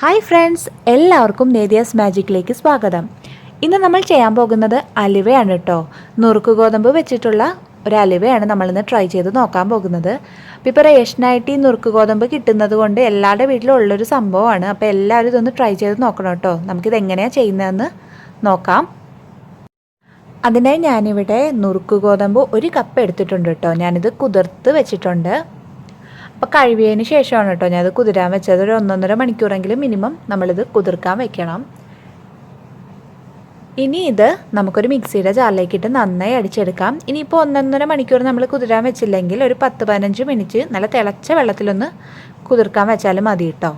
Hi friends, എല്ലാവർക്കും നേതിയാസ് മാജിക്കിലേക്ക് സ്വാഗതം. ഇന്ന് നമ്മൾ ചെയ്യാൻ പോകുന്നത് അലുവയാണ് കേട്ടോ. നുറുക്ക് ഗോതമ്പ് വെച്ചിട്ടുള്ള ഒരു അലുവയാണ് നമ്മളിന്ന് ട്രൈ ചെയ്ത് നോക്കാൻ പോകുന്നത്. അപ്പോൾ ഇപ്പോൾ റേഷനായിട്ട് ഈ നുറുക്ക് ഗോതമ്പ് കിട്ടുന്നത് കൊണ്ട് എല്ലാവരുടെ വീട്ടിലും ഉള്ളൊരു സംഭവമാണ്. അപ്പോൾ എല്ലാവരും ഇതൊന്ന് ട്രൈ ചെയ്ത് നോക്കണം കേട്ടോ. നമുക്കിത് എങ്ങനെയാണ് ചെയ്യുന്നതെന്ന് നോക്കാം. അതിനായി ഞാനിവിടെ നുറുക്ക് ഗോതമ്പ് 1 കപ്പ് എടുത്തിട്ടുണ്ട് കേട്ടോ. ഞാനിത് കുതിർത്ത് വെച്ചിട്ടുണ്ട്. അപ്പോൾ കഴുകിയതിന് ശേഷമാണ് കേട്ടോ ഞാനത് കുതിരാൻ വെച്ചത്. ഒരു 1.5 മണിക്കൂറെങ്കിലും മിനിമം നമ്മളിത് കുതിർക്കാൻ വെക്കണം. ഇനി ഇത് നമുക്കൊരു മിക്സിയുടെ ജാറിലേക്കിട്ട് നന്നായി അടിച്ചെടുക്കാം. ഇനിയിപ്പോൾ 1.5 മണിക്കൂർ നമ്മൾ കുതിരാൻ വെച്ചില്ലെങ്കിൽ ഒരു 10-15 മിനിറ്റ് നല്ല തിളച്ച വെള്ളത്തിലൊന്ന് കുതിർക്കാൻ വെച്ചാലും മതി കേട്ടോ.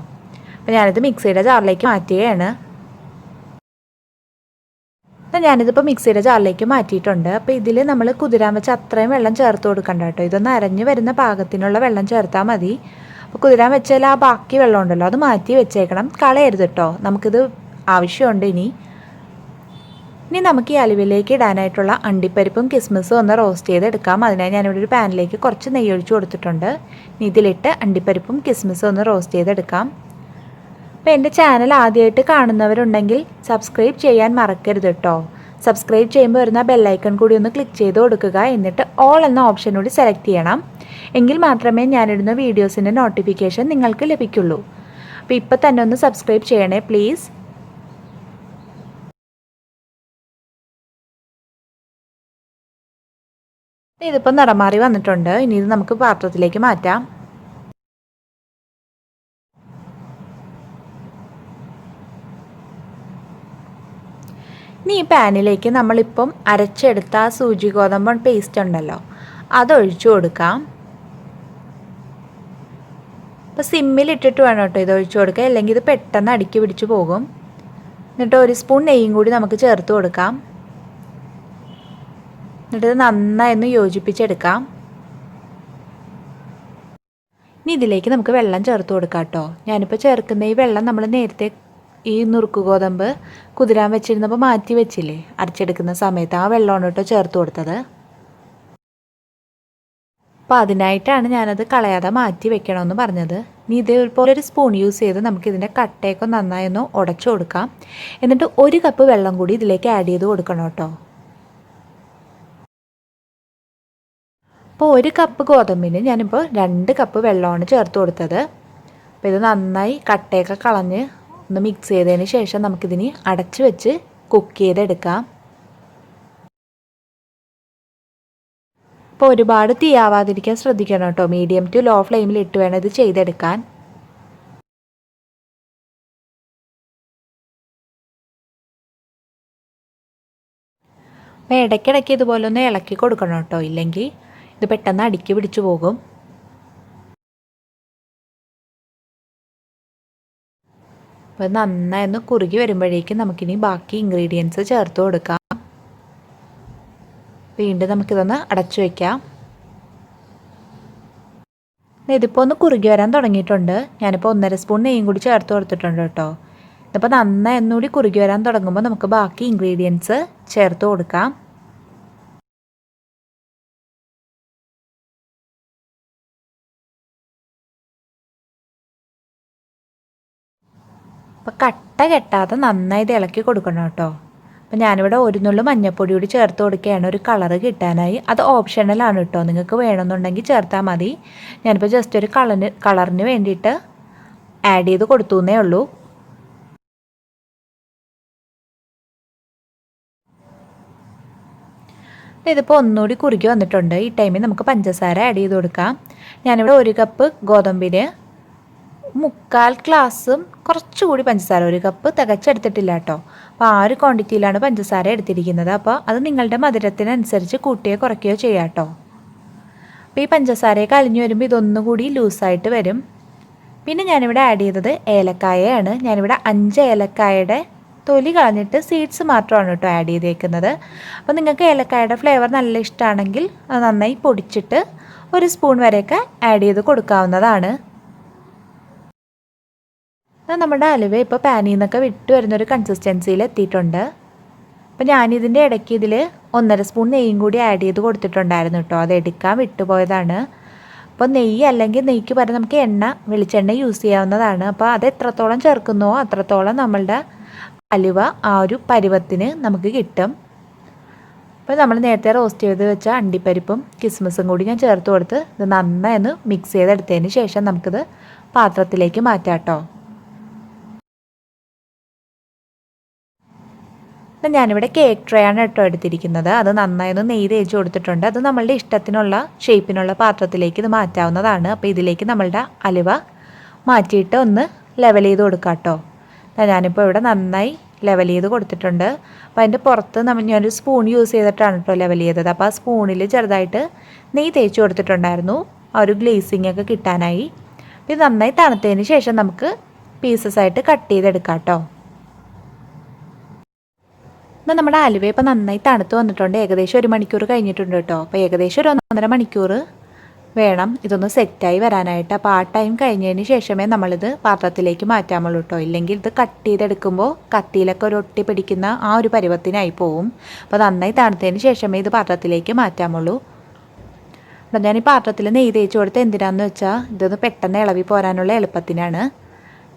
അപ്പോൾ ഞാനിത് മിക്സിയുടെ ജാറിലേക്ക് മാറ്റുകയാണ്. ഞാനിതിപ്പോൾ മിക്സിയുടെ ജാറിലേക്ക് മാറ്റിയിട്ടുണ്ട്. അപ്പോൾ ഇതിൽ നമ്മൾ കുതിരാൻ വെച്ച അത്രയും വെള്ളം ചേർത്ത് കൊടുക്കണ്ട കേട്ടോ. ഇതൊന്ന് അരഞ്ഞ് വരുന്ന പാകത്തിനുള്ള വെള്ളം ചേർത്താൽ മതി. അപ്പോൾ കുതിരാൻ വെച്ചാൽ ആ ബാക്കി വെള്ളം ഉണ്ടല്ലോ അത് മാറ്റി വെച്ചേക്കണം, കളയരുത് കേട്ടോ. നമുക്കിത് ആവശ്യമുണ്ട്. ഇനി നമുക്ക് ഈ അലുവയിലേക്ക് ഇടാനായിട്ടുള്ള അണ്ടിപ്പരിപ്പും കിസ്മിസും ഒന്ന് റോസ്റ്റ് ചെയ്തെടുക്കാം. അതിനായി ഞാനിവിടെ ഒരു പാനിലേക്ക് കുറച്ച് നെയ്യ് ഒഴിച്ച് കൊടുത്തിട്ടുണ്ട്. ഇതിലിട്ട് അണ്ടിപ്പരിപ്പും കിസ്മിസും ഒന്ന് റോസ്റ്റ് ചെയ്തെടുക്കാം. അപ്പോൾ എൻ്റെ ചാനൽ ആദ്യമായിട്ട് കാണുന്നവരുണ്ടെങ്കിൽ സബ്സ്ക്രൈബ് ചെയ്യാൻ മറക്കരുത് കേട്ടോ. സബ്സ്ക്രൈബ് ചെയ്യുമ്പോൾ വരുന്ന ബെല്ലൈക്കൺ കൂടി ഒന്ന് ക്ലിക്ക് ചെയ്ത് കൊടുക്കുക. എന്നിട്ട് ഓൾ എന്ന ഓപ്ഷൻ കൂടി സെലക്ട് ചെയ്യണം. എങ്കിൽ മാത്രമേ ഞാനിടുന്ന വീഡിയോസിൻ്റെ നോട്ടിഫിക്കേഷൻ നിങ്ങൾക്ക് ലഭിക്കുള്ളൂ. അപ്പോൾ ഇപ്പോൾ തന്നെ ഒന്ന് സബ്സ്ക്രൈബ് ചെയ്യണേ പ്ലീസ്. ഇതിപ്പോൾ നിറമാറി വന്നിട്ടുണ്ട്. ഇനി ഇത് നമുക്ക് പാത്രത്തിലേക്ക് മാറ്റാം. ഇനി ഈ പാനിലേക്ക് നമ്മളിപ്പം അരച്ചെടുത്ത ആ സൂചി ഗോതമ്പ് പേസ്റ്റ് ഉണ്ടല്ലോ അതൊഴിച്ചു കൊടുക്കാം. അപ്പോൾ സിമ്മിലിട്ടിട്ട് വേണം കേട്ടോ ഇത് ഒഴിച്ചു കൊടുക്കുക, അല്ലെങ്കിൽ ഇത് പെട്ടെന്ന് അടുക്കി പിടിച്ച് പോകും. എന്നിട്ട് 1 സ്പൂൺ നെയ്യും കൂടി നമുക്ക് ചേർത്ത് കൊടുക്കാം. എന്നിട്ട് നന്നായി ഒന്ന് യോജിപ്പിച്ചെടുക്കാം. ഇനി ഇതിലേക്ക് നമുക്ക് വെള്ളം ചേർത്ത് കൊടുക്കാം കേട്ടോ. ഞാനിപ്പോൾ ചേർക്കുന്ന ഈ വെള്ളം നമ്മൾ നേരത്തെ ഈ നുറുക്ക് ഗോതമ്പ് കുതിരാൻ വെച്ചിരുന്നപ്പോൾ മാറ്റി വെച്ചില്ലേ അരച്ചെടുക്കുന്ന സമയത്ത്, ആ വെള്ളമാണ് കേട്ടോ ചേർത്ത് കൊടുത്തത്. അപ്പോൾ അതിനായിട്ടാണ് ഞാനത് കളയാതെ മാറ്റി വെക്കണമെന്ന് പറഞ്ഞത്. ഇനി ഇതേപോലെ ഒരു സ്പൂൺ യൂസ് ചെയ്ത് നമുക്കിതിൻ്റെ കട്ടയൊക്കെ നന്നായി ഒന്ന് ഉടച്ചു കൊടുക്കാം. എന്നിട്ട് 1 കപ്പ് വെള്ളം കൂടി ഇതിലേക്ക് ആഡ് ചെയ്ത് കൊടുക്കണം കേട്ടോ. അപ്പോൾ 1 കപ്പ് ഗോതമ്പിന് ഞാനിപ്പോൾ 2 കപ്പ് വെള്ളമാണ് ചേർത്ത് കൊടുത്തത്. അപ്പോൾ ഇത് നന്നായി കട്ടയൊക്കെ കളഞ്ഞ് ഒന്ന് മിക്സ് ചെയ്തതിന് ശേഷം നമുക്കിതിനി അടച്ച് വെച്ച് കുക്ക് ചെയ്തെടുക്കാം. അപ്പോൾ ഒരുപാട് തീയാവാതിരിക്കാൻ ശ്രദ്ധിക്കണം കേട്ടോ. മീഡിയം ടു ലോ ഫ്ലെയിമിൽ ഇട്ട് വേണം ഇത് ചെയ്തെടുക്കാൻ. അപ്പോൾ ഇടയ്ക്കിടയ്ക്ക് ഇതുപോലെ ഒന്ന് ഇളക്കി കൊടുക്കണം കേട്ടോ, ഇല്ലെങ്കിൽ ഇത് പെട്ടെന്ന് അടുക്കി പിടിച്ചു പോകും. അപ്പോൾ നന്നായി ഒന്ന് കുറുകി വരുമ്പോഴേക്കും നമുക്കിനി ബാക്കി ഇൻഗ്രീഡിയൻസ് ചേർത്ത് കൊടുക്കാം. വീണ്ടും നമുക്കിതൊന്ന് അടച്ചു വയ്ക്കാം. ഇതിപ്പോൾ ഒന്ന് കുറുകി വരാൻ തുടങ്ങിയിട്ടുണ്ട്. ഞാനിപ്പോൾ 1.5 സ്പൂൺ നെയ്യും കൂടി ചേർത്ത് കൊടുത്തിട്ടുണ്ട് കേട്ടോ. ഇതിപ്പോൾ നന്നായി ഒന്നുകൂടി കുറുകി വരാൻ തുടങ്ങുമ്പോൾ നമുക്ക് ബാക്കി ഇൻഗ്രീഡിയൻസ് ചേർത്ത് കൊടുക്കാം. അപ്പോൾ കട്ട കെട്ടാതെ നന്നായി ഇത് ഇളക്കി കൊടുക്കണം കേട്ടോ. അപ്പോൾ ഞാനിവിടെ 1 നുള്ളു മഞ്ഞൾപ്പൊടി കൂടി ചേർത്ത് കൊടുക്കുകയാണ് ഒരു കളറ് കിട്ടാനായി. അത് ഓപ്ഷണലാണ് കേട്ടോ, നിങ്ങൾക്ക് വേണമെന്നുണ്ടെങ്കിൽ ചേർത്താൽ മതി. ഞാനിപ്പോൾ ജസ്റ്റ് ഒരു കളറിന് വേണ്ടിയിട്ട് ആഡ് ചെയ്ത് കൊടുത്തു എന്നേ ഉള്ളൂ. ഇതിപ്പോൾ ഒന്നുകൂടി കുറുകി വന്നിട്ടുണ്ട്. ഈ ടൈമിൽ നമുക്ക് പഞ്ചസാര ആഡ് ചെയ്ത് കൊടുക്കാം. ഞാനിവിടെ 1 കപ്പ് ഗോതമ്പിന് 3/4 ഗ്ലാസും കുറച്ചുകൂടി പഞ്ചസാര, 1 കപ്പ് തികച്ചെടുത്തിട്ടില്ല കേട്ടോ. അപ്പോൾ ആ ഒരു ക്വാണ്ടിറ്റിയിലാണ് പഞ്ചസാര എടുത്തിരിക്കുന്നത്. അപ്പോൾ അത് നിങ്ങളുടെ മധുരത്തിനനുസരിച്ച് കൂട്ടുകയോ കുറയ്ക്കുകയോ ചെയ്യാം കേട്ടോ. അപ്പോൾ ഈ പഞ്ചസാരയൊക്കെ അലിഞ്ഞു വരുമ്പോൾ ഇതൊന്നുകൂടി ലൂസായിട്ട് വരും. പിന്നെ ഞാനിവിടെ ആഡ് ചെയ്തത് ഏലക്കായയാണ്. ഞാനിവിടെ 5 ഏലക്കായയുടെ തൊലി കളഞ്ഞിട്ട് സീഡ്സ് മാത്രമാണ് കേട്ടോ ആഡ് ചെയ്തേക്കുന്നത്. അപ്പോൾ നിങ്ങൾക്ക് ഏലക്കായയുടെ ഫ്ലേവർ നല്ല ഇഷ്ടമാണെങ്കിൽ അത് നന്നായി പൊടിച്ചിട്ട് 1 സ്പൂൺ വരെയൊക്കെ ആഡ് ചെയ്ത് കൊടുക്കാവുന്നതാണ്. നമ്മുടെ അലുവ ഇപ്പോൾ പാനിൽ നിന്നൊക്കെ വിട്ട് വരുന്നൊരു കൺസിസ്റ്റൻസിയിൽ എത്തിയിട്ടുണ്ട്. അപ്പോൾ ഞാനിതിൻ്റെ ഇടയ്ക്ക് ഇതിൽ 1.5 സ്പൂൺ നെയ്യും കൂടി ആഡ് ചെയ്ത് കൊടുത്തിട്ടുണ്ടായിരുന്നു കേട്ടോ. അത് എടുക്കാൻ വിട്ടുപോയതാണ്. അപ്പോൾ നെയ്യ് അല്ലെങ്കിൽ നെയ്ക്ക് പകരം നമുക്ക് വെളിച്ചെണ്ണ യൂസ് ചെയ്യാവുന്നതാണ്. അപ്പോൾ അത് എത്രത്തോളം ചേർക്കുന്നുവോ അത്രത്തോളം നമ്മളുടെ ഹലുവ ആ ഒരു പരുവത്തിന് നമുക്ക് കിട്ടും. അപ്പോൾ നമ്മൾ നേരത്തെ റോസ്റ്റ് ചെയ്ത് വെച്ച അണ്ടിപ്പരിപ്പും കിസ്മിസും കൂടി ഞാൻ ചേർത്ത് കൊടുത്ത് ഇത് നന്നായി ഒന്ന് മിക്സ് ചെയ്തെടുത്തതിന് ശേഷം നമുക്കിത് പാത്രത്തിലേക്ക് മാറ്റാം കേട്ടോ. ഞാനിവിടെ കേക്ക് ട്രേ ആണ് കേട്ടോ എടുത്തിരിക്കുന്നത്. അത് നന്നായി ഒന്ന് നെയ്യ് തേച്ച് കൊടുത്തിട്ടുണ്ട്. അത് നമ്മളുടെ ഇഷ്ടത്തിനുള്ള ഷേപ്പിനുള്ള പാത്രത്തിലേക്ക് ഇത് മാറ്റാവുന്നതാണ്. അപ്പോൾ ഇതിലേക്ക് നമ്മളുടെ ഹലുവ മാറ്റിയിട്ട് ഒന്ന് ലെവൽ ചെയ്ത് കൊടുക്കാം കേട്ടോ. ഞാനിപ്പോൾ ഇവിടെ നന്നായി ലെവൽ ചെയ്ത് കൊടുത്തിട്ടുണ്ട്. അപ്പോൾ അതിൻ്റെ പുറത്ത് ഞാനൊരു സ്പൂൺ യൂസ് ചെയ്തിട്ടാണ് കേട്ടോ ലെവൽ ചെയ്തത്. അപ്പോൾ ആ സ്പൂണിൽ ചെറുതായിട്ട് നെയ്യ് തേച്ച് കൊടുത്തിട്ടുണ്ടായിരുന്നു ആ ഒരു ഗ്ലേസിംഗ് ഒക്കെ കിട്ടാനായി. ഇത് നന്നായി തണുത്തതിന് ശേഷം നമുക്ക് പീസസ് ആയിട്ട് കട്ട് ചെയ്തെടുക്കാം കേട്ടോ. എന്നാൽ നമ്മുടെ ഹലുവ ഇപ്പോൾ നന്നായി തണുത്ത് വന്നിട്ടുണ്ട്. ഏകദേശം 1 മണിക്കൂർ കഴിഞ്ഞിട്ടുണ്ട് കേട്ടോ. അപ്പോൾ ഏകദേശം ഒരു 1.5 മണിക്കൂർ വേണം ഇതൊന്ന് സെറ്റായി വരാനായിട്ട്. അപ്പോൾ ആ ടൈം കഴിഞ്ഞതിന് ശേഷമേ നമ്മളിത് പാത്രത്തിലേക്ക് മാറ്റാമുള്ളൂ കേട്ടോ. ഇല്ലെങ്കിൽ ഇത് കട്ട് ചെയ്തെടുക്കുമ്പോൾ കത്തിയിലൊക്കെ ഒരു ഒട്ടി പിടിക്കുന്ന ആ ഒരു പരുവത്തിനായി പോവും. അപ്പോൾ നന്നായി തണുത്തതിന് ശേഷമേ ഇത് പാത്രത്തിലേക്ക് മാറ്റാമുള്ളൂ. അപ്പോൾ ഞാൻ ഈ പാത്രത്തിൽ നെയ്യ് തേച്ച് കൊടുത്ത് എന്തിനാണെന്ന് വെച്ചാൽ ഇതൊന്ന് പെട്ടെന്ന് ഇളവി പോരാനുള്ള എളുപ്പത്തിനാണ്.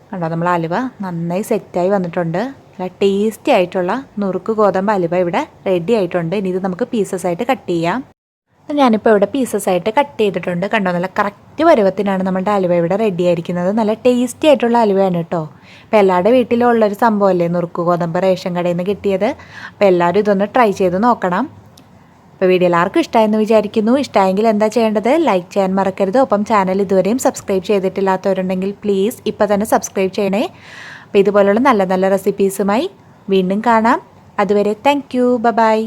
കണ്ടോ, നമ്മൾ ഹലുവ നന്നായി സെറ്റായി വന്നിട്ടുണ്ട്. നല്ല ടേസ്റ്റി ആയിട്ടുള്ള നുറുക്ക് ഗോതമ്പ് ഹലുവ ഇവിടെ റെഡി ആയിട്ടുണ്ട്. ഇനി ഇത് നമുക്ക് പീസസ് ആയിട്ട് കട്ട് ചെയ്യാം. ഞാനിപ്പോൾ ഇവിടെ പീസസ് ആയിട്ട് കട്ട് ചെയ്തിട്ടുണ്ട്. കണ്ടോ, നല്ല കറക്റ്റ് പരുവത്തിനാണ് നമ്മുടെ ഹലുവ ഇവിടെ റെഡി ആയിരിക്കുന്നത്. നല്ല ടേസ്റ്റി ആയിട്ടുള്ള ഹലുവയാണ് കേട്ടോ. അപ്പോൾ എല്ലാവരുടെ വീട്ടിലും ഉള്ളൊരു സംഭവമല്ലേ നുറുക്ക് ഗോതമ്പ് റേഷൻ കടയിൽ നിന്ന് കിട്ടിയത്. അപ്പോൾ എല്ലാവരും ഇതൊന്ന് ട്രൈ ചെയ്ത് നോക്കണം. അപ്പോൾ വീഡിയോ എല്ലാവർക്കും ഇഷ്ടമായെന്ന് വിചാരിക്കുന്നു. ഇഷ്ടമായെങ്കിൽ എന്താ ചെയ്യേണ്ടത്? ലൈക്ക് ചെയ്യാൻ മറക്കരുത്. ഒപ്പം ചാനൽ ഇതുവരെയും സബ്സ്ക്രൈബ് ചെയ്തിട്ടില്ലാത്തവരുണ്ടെങ്കിൽ പ്ലീസ് ഇപ്പോൾ തന്നെ സബ്സ്ക്രൈബ് ചെയ്യണേ. അപ്പോൾ ഇതുപോലുള്ള നല്ല നല്ല റെസിപ്പീസുമായി വീണ്ടും കാണാം. അതുവരെ താങ്ക് യു. ബൈ.